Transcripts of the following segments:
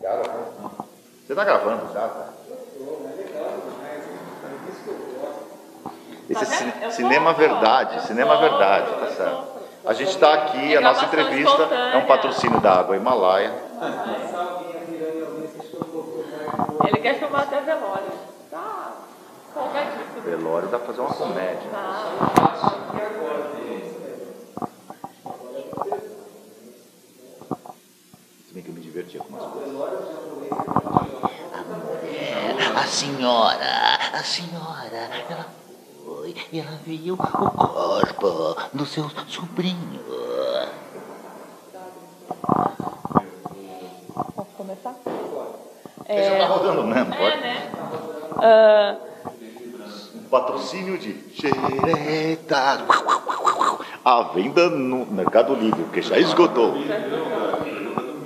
Você está gravando já, tá? Esse é cinema verdade, cinema verdade, tá certo. A gente está aqui, a nossa entrevista é um patrocínio da Água Himalaia. Ele quer filmar até velório. Tá folgadíssimo. Velório dá pra fazer uma comédia. Se bem que eu me divertia com umas coisas. A senhora, ela foi e ela viu o corpo do seu sobrinho. Posso começar? Já tá rodando mesmo, pode? né? Patrocínio de xereta. À venda no Mercado Livre, porque já esgotou.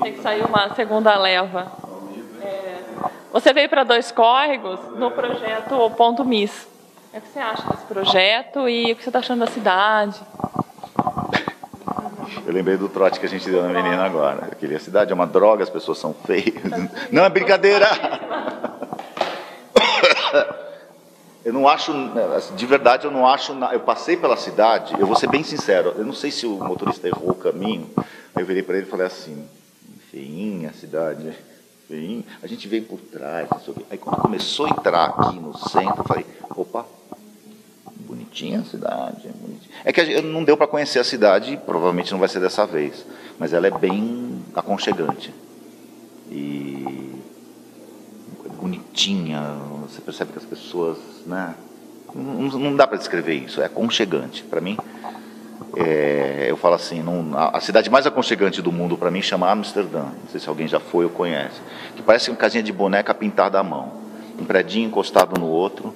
Tem que sair uma segunda leva. Você veio para Dois Córregos no projeto Ponto Miss. O que você acha desse projeto e o que você está achando da cidade? Eu lembrei do trote que a gente deu na menina agora. Eu queria a cidade é uma droga, as pessoas são feias. Não é brincadeira! Eu não acho, de verdade eu não acho, eu passei pela cidade, eu vou ser bem sincero, eu não sei se o motorista errou o caminho, aí eu virei para ele e falei assim, feinha a cidade, feinha, a gente veio por trás, não sei o quê. Aí quando começou a entrar aqui no centro, eu falei, opa, bonitinha a cidade, bonitinha. É que não deu para conhecer a cidade, provavelmente não vai ser dessa vez, mas ela é bem aconchegante e bonitinha, você percebe que as pessoas, né, não dá para descrever isso, é aconchegante. Para mim, eu falo assim, a cidade mais aconchegante do mundo para mim chama Amsterdã, não sei se alguém já foi ou conhece, que parece uma casinha de boneca pintada à mão, um predinho encostado no outro,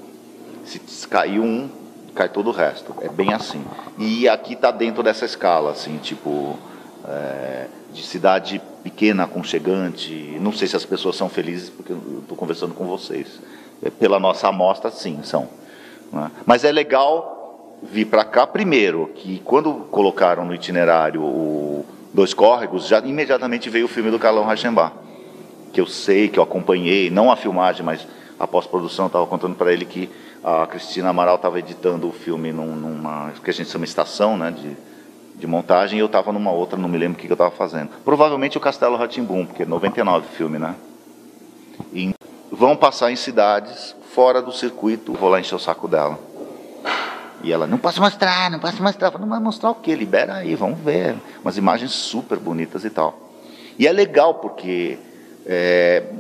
se cair um, cai todo o resto, é bem assim. E aqui está dentro dessa escala, assim, tipo, de cidade pequena, aconchegante. Não sei se as pessoas são felizes porque eu estou conversando com vocês. Pela nossa amostra, sim, são. Né? Mas é legal vir para cá primeiro, que quando colocaram no itinerário o Dois Córregos, já imediatamente veio o filme do Carlão Reichenbach, que eu sei, que eu acompanhei, não a filmagem, mas a pós-produção. Estava contando para ele que a Cristina Amaral estava editando o filme numa, que a gente chama estação, né, de montagem, e eu estava numa outra, não me lembro o que eu estava fazendo. Provavelmente o Castelo Rá-Tim-Bum, porque é 99 o filme, né? E vão passar em cidades fora do circuito, vou lá encher o saco dela. E ela, não posso mostrar. Eu falei, não vai mostrar o quê? Libera aí, vamos ver. Umas imagens super bonitas e tal. E é legal porque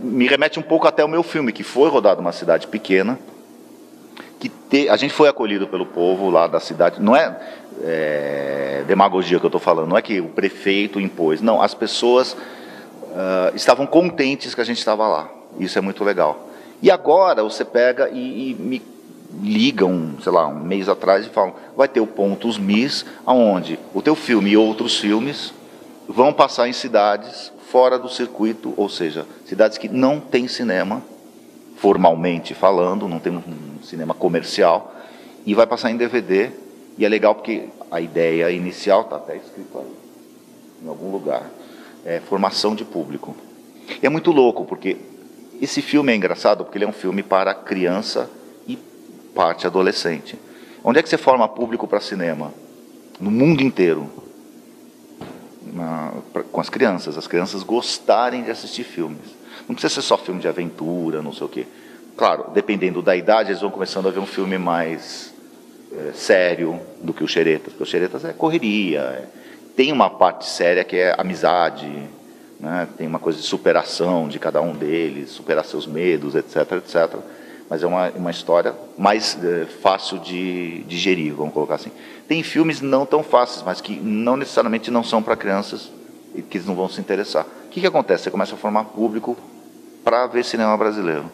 me remete um pouco até ao meu filme, que foi rodado numa cidade pequena, a gente foi acolhido pelo povo lá da cidade. Não é demagogia que eu estou falando, não é que o prefeito impôs, não, as pessoas estavam contentes que a gente estava lá, isso é muito legal. E agora você pega e me ligam, sei lá, um mês atrás e falam, vai ter o Pontos Miss, aonde o teu filme e outros filmes vão passar em cidades fora do circuito, ou seja, cidades que não têm cinema, formalmente falando, não tem um cinema comercial, e vai passar em DVD. E é legal porque a ideia inicial, está até escrito aí, em algum lugar, é formação de público. E é muito louco, porque esse filme é engraçado, porque ele é um filme para criança e parte adolescente. Onde é que você forma público para cinema? No mundo inteiro. Com as crianças gostarem de assistir filmes. Não precisa ser só filme de aventura, não sei o quê. Claro, dependendo da idade, eles vão começando a ver um filme mais sério do que o Xeretas, porque o Xeretas é correria, tem uma parte séria que é amizade, né? Tem uma coisa de superação de cada um deles, superar seus medos, etc, etc. Mas é uma história mais fácil de digerir, vamos colocar assim. Tem filmes não tão fáceis, mas que não necessariamente não são para crianças e que eles não vão se interessar. O que acontece? Você começa a formar público para ver cinema brasileiro.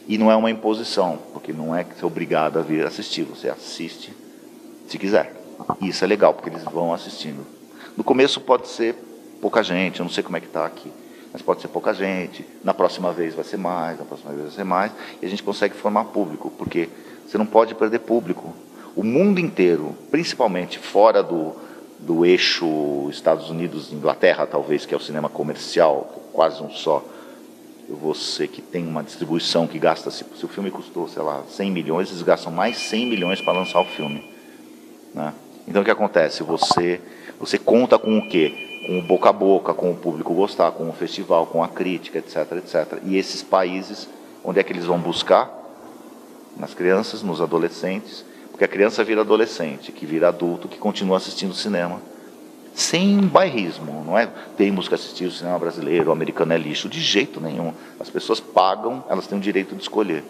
E não é uma imposição, porque não é que você é obrigado a vir assistir, você assiste se quiser. E isso é legal, porque eles vão assistindo. No começo pode ser pouca gente, eu não sei como é que está aqui, mas pode ser pouca gente, na próxima vez vai ser mais, na próxima vez vai ser mais, e a gente consegue formar público, porque você não pode perder público. O mundo inteiro, principalmente fora do eixo Estados Unidos, Inglaterra talvez, que é o cinema comercial, quase um só, você que tem uma distribuição que gasta, se o filme custou, sei lá, 100 milhões, eles gastam mais 100 milhões para lançar o filme, né? Então o que acontece? Você conta com o quê? Com o boca a boca, com o público gostar, com o festival, com a crítica, etc, etc. E esses países, onde é que eles vão buscar? Nas crianças, nos adolescentes, porque a criança vira adolescente, que vira adulto, que continua assistindo cinema, sem bairrismo, não é? Temos que assistir o cinema brasileiro, o americano é lixo, de jeito nenhum. As pessoas pagam, elas têm o direito de escolher.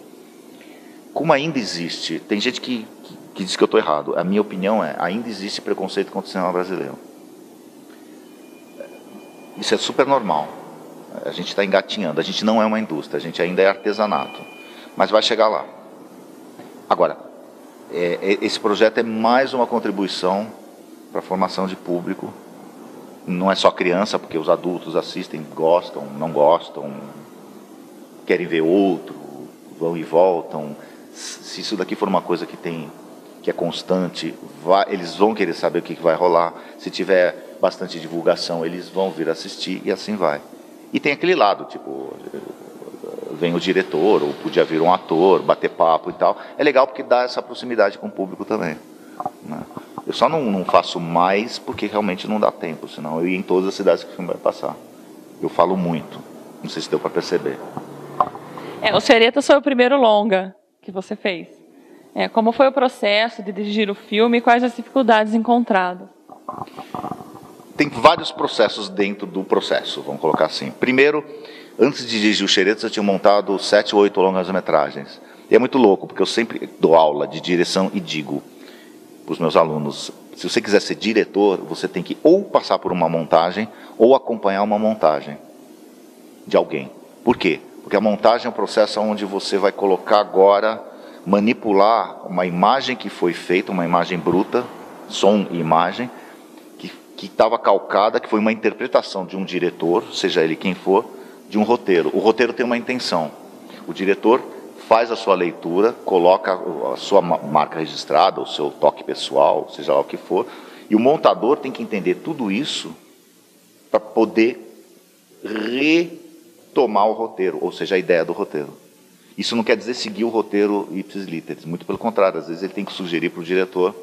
Como ainda existe, tem gente que diz que eu estou errado, a minha opinião é, ainda existe preconceito contra o cinema brasileiro. Isso é super normal, a gente está engatinhando, a gente não é uma indústria, a gente ainda é artesanato, mas vai chegar lá. Agora, esse projeto é mais uma contribuição para a formação de público. Não é só criança, porque os adultos assistem, gostam, não gostam, querem ver outro, vão e voltam. Se isso daqui for uma coisa que é constante, eles vão querer saber o que vai rolar. Se tiver bastante divulgação, eles vão vir assistir e assim vai. E tem aquele lado, tipo, vem o diretor, ou podia vir um ator, bater papo e tal. É legal porque dá essa proximidade com o público também, né? Eu só não faço mais porque realmente não dá tempo, senão eu ia em todas as cidades que o filme vai passar. Eu falo muito, não sei se deu para perceber. O Xereta foi o primeiro longa que você fez. Como foi o processo de dirigir o filme e quais as dificuldades encontradas? Tem vários processos dentro do processo, vamos colocar assim. Primeiro, antes de dirigir o Xereta, eu tinha montado 7 ou 8 longas-metragens. E é muito louco, porque eu sempre dou aula de direção e digo para os meus alunos, se você quiser ser diretor, você tem que ou passar por uma montagem ou acompanhar uma montagem de alguém. Por quê? Porque a montagem é um processo onde você vai colocar agora, manipular uma imagem que foi feita, uma imagem bruta, som e imagem, que estava calcada, que foi uma interpretação de um diretor, seja ele quem for, de um roteiro. O roteiro tem uma intenção. O diretor faz a sua leitura, coloca a sua marca registrada, o seu toque pessoal, seja lá o que for, e o montador tem que entender tudo isso para poder retomar o roteiro, ou seja, a ideia do roteiro. Isso não quer dizer seguir o roteiro ipsis literis, muito pelo contrário, às vezes ele tem que sugerir para o diretor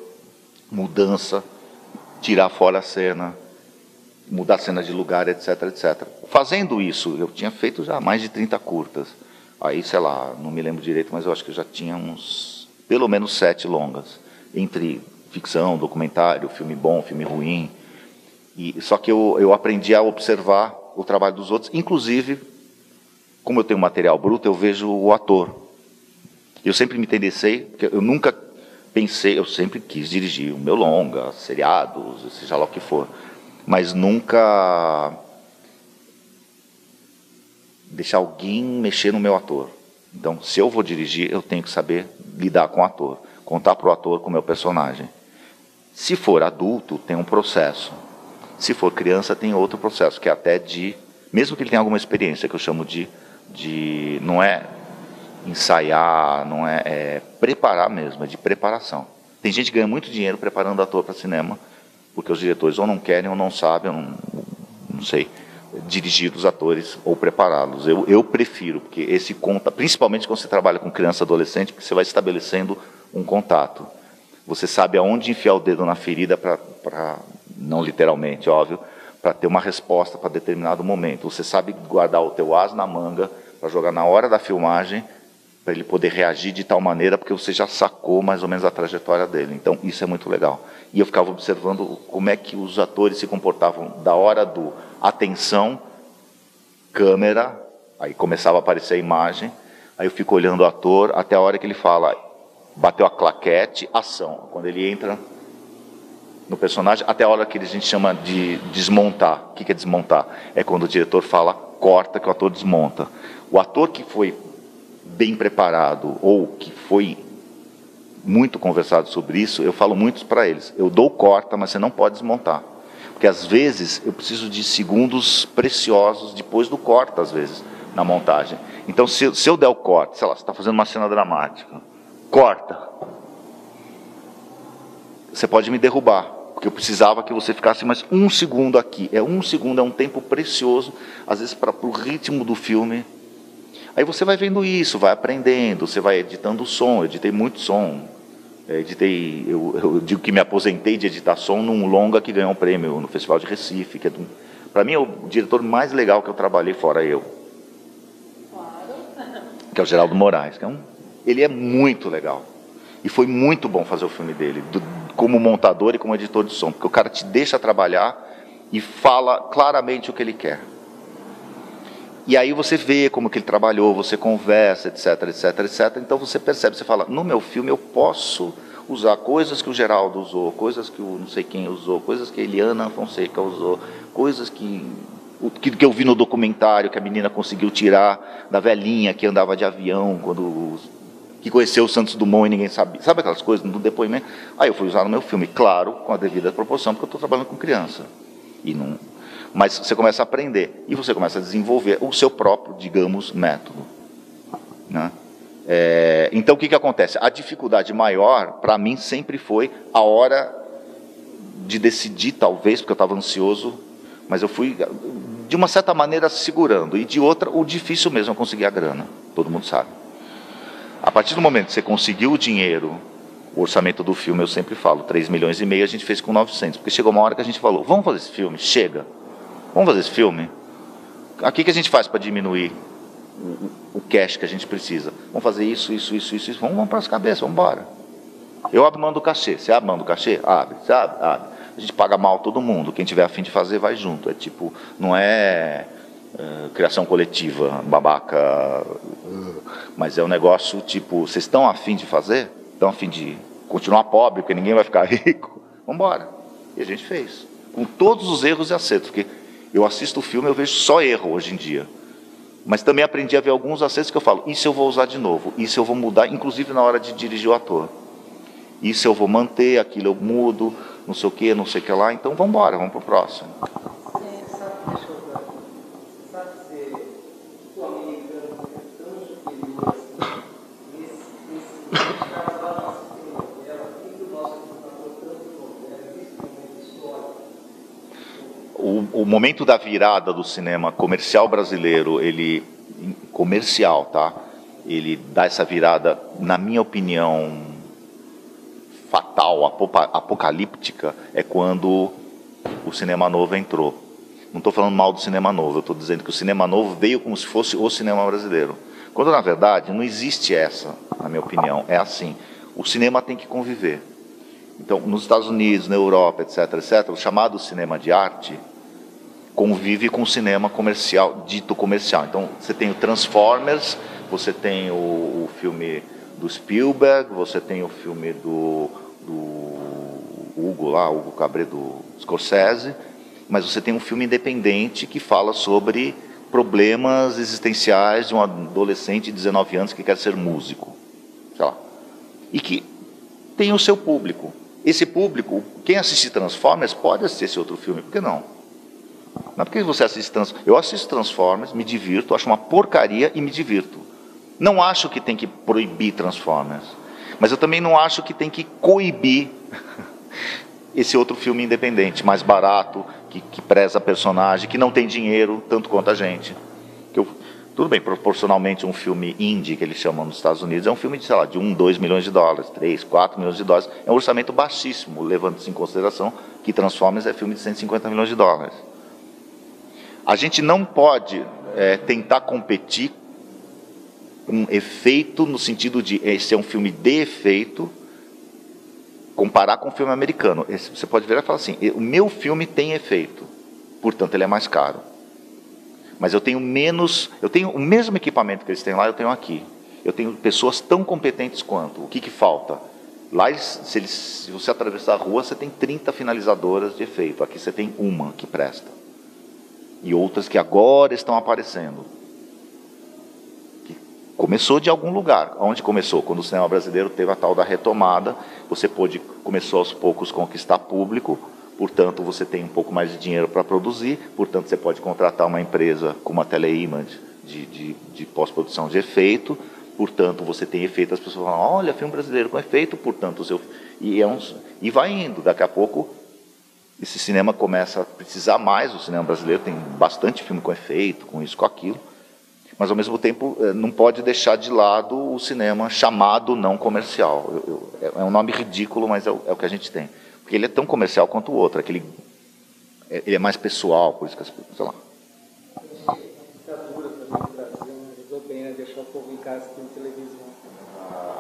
mudança, tirar fora a cena, mudar a cena de lugar, etc, etc. Fazendo isso, eu tinha feito já mais de 30 curtas. Aí, sei lá, não me lembro direito, mas eu acho que eu já tinha uns, pelo menos 7 longas, entre ficção, documentário, filme bom, filme ruim. Só que eu aprendi a observar o trabalho dos outros, inclusive, como eu tenho material bruto, eu vejo o ator. Eu sempre me interessei, porque eu nunca pensei, eu sempre quis dirigir o meu longa, seriados, seja lá o que for, mas nunca deixar alguém mexer no meu ator. Então, se eu vou dirigir, eu tenho que saber lidar com o ator, contar para o ator com o meu personagem. Se for adulto, tem um processo. Se for criança, tem outro processo, que é até mesmo que ele tenha alguma experiência, que eu chamo de não é ensaiar, não é preparar mesmo, é de preparação. Tem gente que ganha muito dinheiro preparando ator para cinema, porque os diretores ou não querem ou não sabem, não sei, dirigir os atores ou prepará-los. Eu prefiro, porque esse conta, principalmente quando você trabalha com criança e adolescente, porque você vai estabelecendo um contato. Você sabe aonde enfiar o dedo na ferida para não literalmente, óbvio, para ter uma resposta para determinado momento. Você sabe guardar o teu as na manga para jogar na hora da filmagem, para ele poder reagir de tal maneira, porque você já sacou mais ou menos a trajetória dele. Então, isso é muito legal. E eu ficava observando como é que os atores se comportavam da hora do atenção, câmera, aí começava a aparecer a imagem, aí eu fico olhando o ator até a hora que ele fala, bateu a claquete, ação. Quando ele entra no personagem, até a hora que a gente chama de desmontar. O que é desmontar? É quando o diretor fala, corta, que o ator desmonta. O ator que foi bem preparado, ou que foi muito conversado sobre isso, eu falo muito para eles, eu dou corta, mas você não pode desmontar. Porque às vezes eu preciso de segundos preciosos depois do corta, às vezes, na montagem. Então, se eu der o corte, sei lá, você está fazendo uma cena dramática, corta, você pode me derrubar, porque eu precisava que você ficasse mais 1 segundo aqui. 1 segundo é um tempo precioso, às vezes para o ritmo do filme, Aí você vai vendo isso, vai aprendendo, você vai editando o som. Eu editei muito som. Eu digo que me aposentei de editar som num longa que ganhou um prêmio no Festival de Recife, que para mim é o diretor mais legal que eu trabalhei, fora eu. Claro. Que é o Geraldo Moraes. Ele é muito legal. E foi muito bom fazer o filme dele, como montador e como editor de som, porque o cara te deixa trabalhar e fala claramente o que ele quer. E aí você vê como que ele trabalhou, você conversa, etc, etc, etc. Então você percebe, você fala, no meu filme eu posso usar coisas que o Geraldo usou, coisas que o não sei quem usou, coisas que a Eliana Fonseca usou, coisas que eu vi no documentário que a menina conseguiu tirar da velhinha que andava de avião, que conheceu o Santos Dumont e ninguém sabia. Sabe aquelas coisas no depoimento? Aí eu fui usar no meu filme, claro, com a devida proporção, porque eu estou trabalhando com criança. Mas você começa a aprender e você começa a desenvolver o seu próprio, digamos, método. Né? Então, o que acontece? A dificuldade maior, para mim, sempre foi a hora de decidir, talvez, porque eu estava ansioso, mas eu fui, de uma certa maneira, segurando. E de outra, o difícil mesmo é conseguir a grana, todo mundo sabe. A partir do momento que você conseguiu o dinheiro, o orçamento do filme, eu sempre falo, 3,5 milhões, a gente fez com 900, porque chegou uma hora que a gente falou, vamos fazer esse filme? Chega. Vamos fazer esse filme? Aqui que a gente faz para diminuir o cash que a gente precisa? Vamos fazer isso. Vamos para as cabeças, vamos embora. Eu abro mão do cachê. Você abre mão do cachê? Abre. Você abre? Abre. A gente paga mal todo mundo. Quem tiver a fim de fazer, vai junto. Não é criação coletiva, babaca. Mas é um negócio tipo, vocês estão a fim de fazer? Estão a fim de continuar pobre, porque ninguém vai ficar rico? Vamos embora. E a gente fez. Com todos os erros e acertos, porque eu assisto o filme, eu vejo só erro hoje em dia. Mas também aprendi a ver alguns acertos que eu falo, isso eu vou usar de novo, isso eu vou mudar, inclusive na hora de dirigir o ator. Isso eu vou manter, aquilo eu mudo, não sei o que lá, então vamos embora, vamos para o próximo. O momento da virada do cinema comercial brasileiro, comercial, tá? Ele dá essa virada, na minha opinião, fatal, apocalíptica, é quando o cinema novo entrou. Não estou falando mal do cinema novo, eu estou dizendo que o cinema novo veio como se fosse o cinema brasileiro. Quando, na verdade, não existe essa, na minha opinião. É assim, o cinema tem que conviver. Então, nos Estados Unidos, na Europa, etc., etc., o chamado cinema de arte convive com o cinema comercial, dito comercial. Então, você tem o Transformers, você tem o filme do Spielberg, você tem o filme do Hugo Cabret, do Scorsese, mas você tem um filme independente que fala sobre problemas existenciais de um adolescente de 19 anos que quer ser músico, sei lá, e que tem o seu público. Esse público, quem assiste Transformers pode assistir esse outro filme, por que não? Não é porque você assiste Transformers. Eu assisto Transformers, me divirto, acho uma porcaria e me divirto. Não acho que tem que proibir Transformers, mas eu também não acho que tem que coibir esse outro filme independente, mais barato, que preza personagem, que não tem dinheiro, tanto quanto a gente. Tudo bem, proporcionalmente um filme indie, que eles chamam nos Estados Unidos, é um filme de, sei lá, de 1, 2 milhões de dólares, 3, 4 milhões de dólares. É um orçamento baixíssimo, levando-se em consideração que Transformers é filme de 150 milhões de dólares. A gente não pode tentar competir com efeito, no sentido de esse é um filme de efeito, comparar com o filme americano. Você pode ver e falar assim, o meu filme tem efeito, portanto ele é mais caro. Mas eu tenho o mesmo equipamento que eles têm lá, eu tenho aqui. Eu tenho pessoas tão competentes quanto. O que falta? Lá, se você atravessar a rua, você tem 30 finalizadoras de efeito. Aqui você tem uma que presta. E outras que agora estão aparecendo. Começou de algum lugar. Onde começou? Quando o cinema brasileiro teve a tal da retomada, começou aos poucos conquistar público, portanto você tem um pouco mais de dinheiro para produzir, portanto você pode contratar uma empresa como a Teleimage de pós-produção de efeito, portanto você tem efeito, as pessoas falam, olha, filme brasileiro com efeito, portanto e vai indo, daqui a pouco esse cinema começa a precisar mais, o cinema brasileiro tem bastante filme com efeito, com isso, com aquilo. Mas, ao mesmo tempo, não pode deixar de lado o cinema chamado não comercial. É um nome ridículo, mas é o que a gente tem. Porque ele é tão comercial quanto o outro. Ele é mais pessoal, por isso que as pessoas... Sei lá. Deixar o povo em casa com televisão.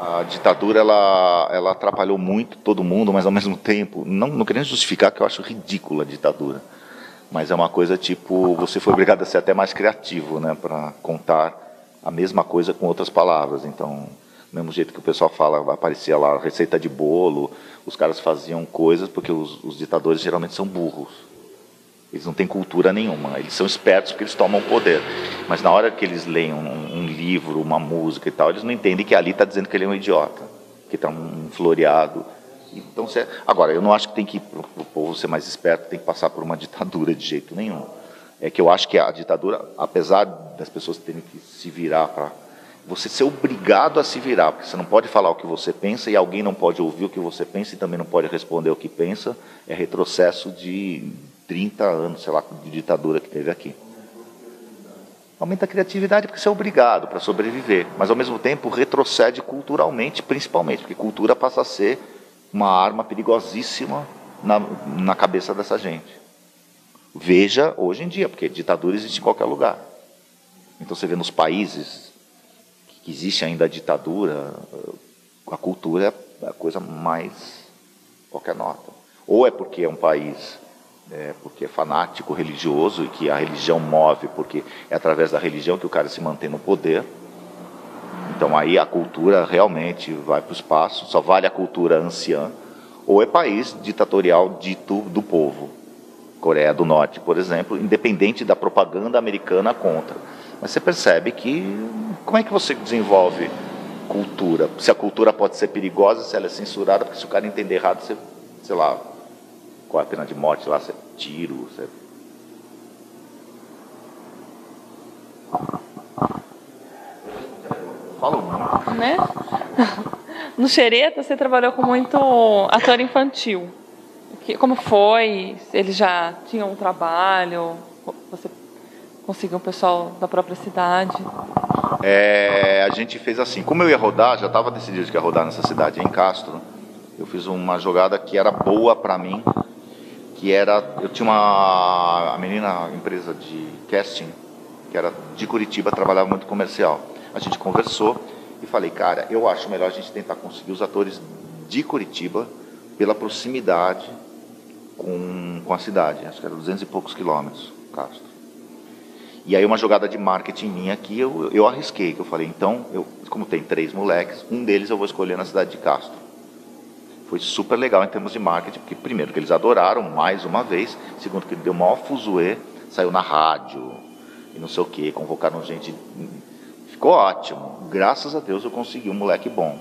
A ditadura ela atrapalhou muito todo mundo, mas ao mesmo tempo, não querendo justificar que eu acho ridícula a ditadura, mas é uma coisa tipo, você foi obrigado a ser até mais criativo, né, para contar a mesma coisa com outras palavras. Então, do mesmo jeito que o pessoal fala, aparecia lá receita de bolo, os caras faziam coisas porque os ditadores geralmente são burros. Eles não têm cultura nenhuma, eles são espertos porque eles tomam poder. Mas na hora que eles leem um livro, uma música e tal, eles não entendem que ali está dizendo que ele é um idiota, que está um floreado. Então, agora, eu não acho que tem que, para o povo ser mais esperto, tem que passar por uma ditadura de jeito nenhum. É que eu acho que a ditadura, apesar das pessoas terem que se virar para... Você ser obrigado a se virar, porque você não pode falar o que você pensa e alguém não pode ouvir o que você pensa e também não pode responder o que pensa, é retrocesso de 30 anos, sei lá, de ditadura que teve aqui. Aumenta a criatividade porque você é obrigado para sobreviver, mas ao mesmo tempo retrocede culturalmente, principalmente, porque cultura passa a ser uma arma perigosíssima na cabeça dessa gente. Veja hoje em dia, porque ditadura existe em qualquer lugar. Então você vê nos países que existe ainda a ditadura, a cultura é a coisa mais qualquer nota. Ou é porque é um país porque é fanático religioso e que a religião move, porque é através da religião que o cara se mantém no poder. Então aí a cultura realmente vai para o espaço, só vale a cultura anciã. Ou é país ditatorial dito do povo. Coreia do Norte, por exemplo, independente da propaganda americana contra. Mas você percebe que, como é que você desenvolve cultura? Se a cultura pode ser perigosa, se ela é censurada, porque se o cara entender errado, você, sei lá, qual é a pena de morte lá, você tiro, você... Falou muito. Né? No Xereta, você trabalhou com muito ator infantil. Como foi? Eles já tinham um trabalho? Você conseguiu um pessoal da própria cidade? A gente fez assim, como eu ia rodar, já estava decidido que ia rodar nessa cidade, em Castro. Eu fiz uma jogada que era boa para mim, que era, eu tinha a menina, empresa de casting, que era de Curitiba, trabalhava muito comercial. A gente conversou e falei, cara, eu acho melhor a gente tentar conseguir os atores de Curitiba pela proximidade com a cidade. Acho que era 200 e poucos quilômetros, Castro. E aí uma jogada de marketing minha que eu arrisquei, que eu falei, então, como tem 3 moleques, um deles eu vou escolher na cidade de Castro. Foi super legal em termos de marketing, porque primeiro que eles adoraram mais uma vez, segundo que deu maior fuzuê, saiu na rádio e não sei o que, convocaram gente, ficou ótimo. Graças a Deus eu consegui um moleque bom.